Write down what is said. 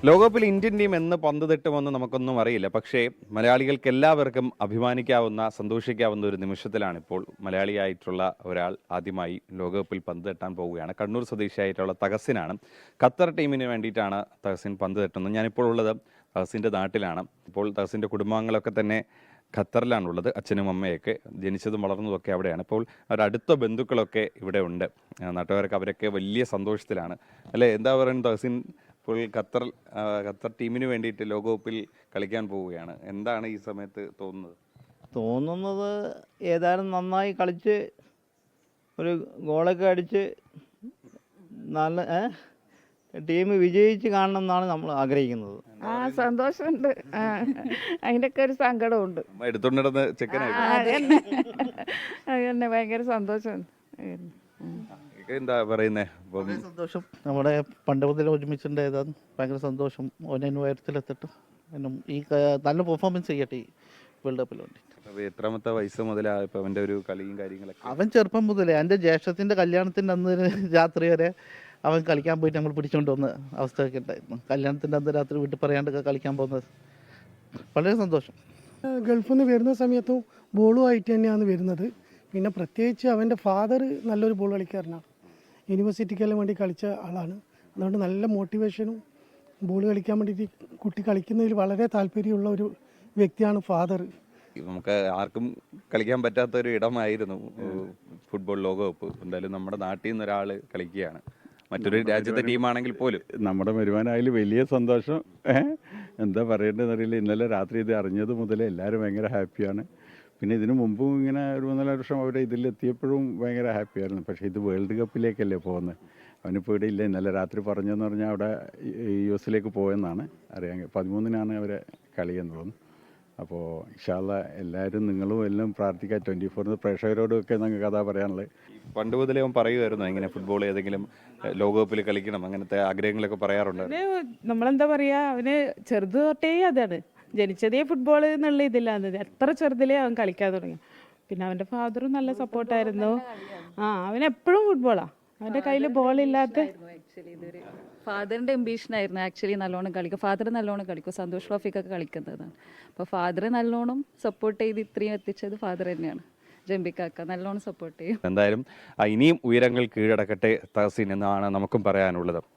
ലോകകപ്പിൽ Indian team എന്ന് പന്ത് തട്ടുമെന്ന് നമുക്കൊന്നും അറിയില്ല. പക്ഷേ മലയാളികൾക്ക് എല്ലാവർക്കും അഭിമാനിക്കാവുന്ന, സന്തോഷിക്കാവുന്ന ഒരു നിമിഷത്തിലാണ് ഇപ്പോൾ മലയാളിയായിട്ടുള്ള ഒരാൾ ആദ്യമായി ലോകകപ്പിൽ പന്ത് തട്ടാൻ പോവുകയാണ്. കണ്ണൂർ സ്വദേശിയായിട്ടുള്ള തഹസിനാണ്. ഖത്തർ ടീമിന് വേണ്ടിയിട്ടാണ് തഹസിൻ പന്ത് തട്ടുന്നത്. ഞാനിപ്പോൾ ഉള്ളത് തഹസിൻ്റെ നാട്ടിലാണ്. ഇപ്പോൾ തഹസിൻ്റെ കുടുംബാംഗങ്ങളൊക്കെ തന്നെ ഖത്തറിലാണുള്ളത്. അച്ഛനും അമ്മയൊക്കെ ജനിച്ചതും വളർന്നതൊക്കെ അവിടെയാണ്. ഇപ്പോൾ അവരുടെ അടുത്ത ബന്ധുക്കളൊക്കെ ഇവിടെ ഉണ്ട്. നാട്ടുകാരൊക്കെ അവരൊക്കെ വലിയ സന്തോഷത്തിലാണ്. അല്ലേ, എന്താ പറയുന്നത് തഹസിൻ? ഇപ്പോൾ ഖത്തർ ടീമിന് വേണ്ടിയിട്ട് ലോകകപ്പിൽ കളിക്കാൻ പോവുകയാണ്. എന്താണ് ഈ സമയത്ത് തോന്നുന്നത് ഏതായാലും നന്നായി കളിച്ച് ഒരു ഗോളൊക്കെ അടിച്ച് നല്ല ടീം വിജയിച്ച് കാണണം എന്നാണ് നമ്മൾ ആഗ്രഹിക്കുന്നത്. സന്തോഷമുണ്ട്. അതിൻ്റെയൊക്കെ ഒരു സങ്കടമുണ്ട്. എടുത്തോണ്ട് നടന്ന് അതന്നെ ഭയങ്കര സന്തോഷമുണ്ട്. എന്താ പറയുന്നേ? സന്തോഷം. നമ്മുടെ പണ്ട് മുതൽ ഒരുമിച്ചുണ്ടായതാണ്. ഭയങ്കര സന്തോഷം. ഓനെ ഉയരത്തിലെത്തിട്ട് ഈ നല്ല പെർഫോമൻസ് ചെയ്യട്ടെ ഈ വേൾഡ് കപ്പിൽ വേണ്ടി. എത്രാമത്തെ വയസ്സ് മുതലാണ് ഇപ്പൊ അവന്റെ ഒരു കളിയും കാര്യങ്ങളൊക്കെ? അവൻ ചെറുപ്പം മുതലേ എൻ്റെ ജ്യേഷ്ഠത്തിൻ്റെ കല്യാണത്തിൻ്റെ അന്ന് രാത്രി വരെ അവൻ കളിക്കാൻ പോയിട്ട് ഞങ്ങൾ പിടിച്ചുകൊണ്ട് വന്ന അവസ്ഥയൊക്കെ ഉണ്ടായിരുന്നു. കല്യാണത്തിൻ്റെ അന്ന് രാത്രി വീട്ടിൽ പറയാണ്ടൊക്കെ കളിക്കാൻ പോകുന്നത് വളരെ സന്തോഷം. ഗൾഫിൽ നിന്ന് വരുന്ന സമയത്തും ബോളുമായിട്ട് തന്നെയാണ് വരുന്നത്. പിന്നെ പ്രത്യേകിച്ച് അവൻ്റെ ഫാദർ നല്ലൊരു ബോൾ കളിക്കാരനാണ്. യൂണിവേഴ്സിറ്റിക്കെല്ലാം വേണ്ടി കളിച്ച ആളാണ്. അതുകൊണ്ട് നല്ല മോട്ടിവേഷനും ബോൾ കളിക്കാൻ വേണ്ടിയിട്ട് കുട്ടി കളിക്കുന്നതിൽ വളരെ താല്പര്യമുള്ള ഒരു വ്യക്തിയാണ് ഫാദർ. നമുക്ക് ആർക്കും കളിക്കാൻ പറ്റാത്ത ഒരു ഇടമായിരുന്നു ഫുട്ബോൾ ലോകകപ്പ്. എന്തായാലും നമ്മുടെ നാട്ടിൽ നിന്ന് ഒരാൾ കളിക്കുകയാണ്, മറ്റൊരു രാജ്യത്തെ ടീമാണെങ്കിൽ പോലും. നമ്മുടെ വരുമാനമായാലും വലിയ സന്തോഷം. എന്താ പറയേണ്ടതെന്ന് അറിയില്ല. ഇന്നലെ രാത്രി ഇത് അറിഞ്ഞത് മുതലേ എല്ലാവരും ഭയങ്കര ഹാപ്പിയാണ്. പിന്നെ ഇതിനു മുമ്പും ഇങ്ങനെ ഒരു 3-4 വർഷം അവർ ഇതിലെത്തിയപ്പോഴും ഭയങ്കര ഹാപ്പിയായിരുന്നു. പക്ഷേ ഇത് വേൾഡ് കപ്പിലേക്കല്ലേ പോകുന്നത്. അവനിപ്പോൾ ഇവിടെ ഇല്ല. ഇന്നലെ രാത്രി പറഞ്ഞതെന്ന് പറഞ്ഞാൽ അവിടെ US പോയെന്നാണ് അറിയാൻ. 13-നാണ് അവരെ കളിയെന്ന് തോന്നുന്നു. അപ്പോൾ ഇൻഷാ അല്ലാ എല്ലാവരും നിങ്ങളും എല്ലാം പ്രാർത്ഥിക്കുക. 24 പ്രേക്ഷകരോടൊക്കെ നിങ്ങൾക്ക് അതാ പറയാനുള്ളത്. പണ്ട് മുതലേ അവൻ പറയുമായിരുന്നു ഇങ്ങനെ ഫുട്ബോൾ ഏതെങ്കിലും ലോകകപ്പിൽ കളിക്കണം, അങ്ങനത്തെ ആഗ്രഹങ്ങളൊക്കെ പറയാറുണ്ട്. നമ്മളെന്താ പറയാ, അവന് ചെറുത് തൊട്ടേ അതാണ്. ജനിച്ചതേ ഫുട്ബോൾ എന്നുള്ള ഇതില്ലാന്ന്. എത്ര ചെറുതിലേ അവൻ കളിക്കാൻ തുടങ്ങി. പിന്നെ അവൻ്റെ ഫാദറും നല്ല സപ്പോർട്ടായിരുന്നു. അവനെപ്പോഴും ഫുട്ബോളാ. അവൻ്റെ കയ്യിൽ ബോളില്ലാത്ത ഫാദറിൻ്റെ അംബീഷനായിരുന്നു ആക്ച്വലി നല്ലോണം കളിക്കും. ഫാദർ നല്ലോണം കളിക്കും. സന്തോഷ് ട്രോഫിക്കൊക്കെ കളിക്കുന്നതാണ്. അപ്പോൾ ഫാദർ നല്ലോണം സപ്പോർട്ട് ചെയ്ത് ഇത്രയും എത്തിച്ചത് ഫാദർ തന്നെയാണ്. ജംബിക്കാക്ക നല്ലോണം സപ്പോർട്ട് ചെയ്യും. എന്തായാലും ഇനിയും ഉയരങ്ങൾ കീഴടക്കട്ടെ തഹസിൻ എന്നാണ് നമുക്കും പറയാനുള്ളത്.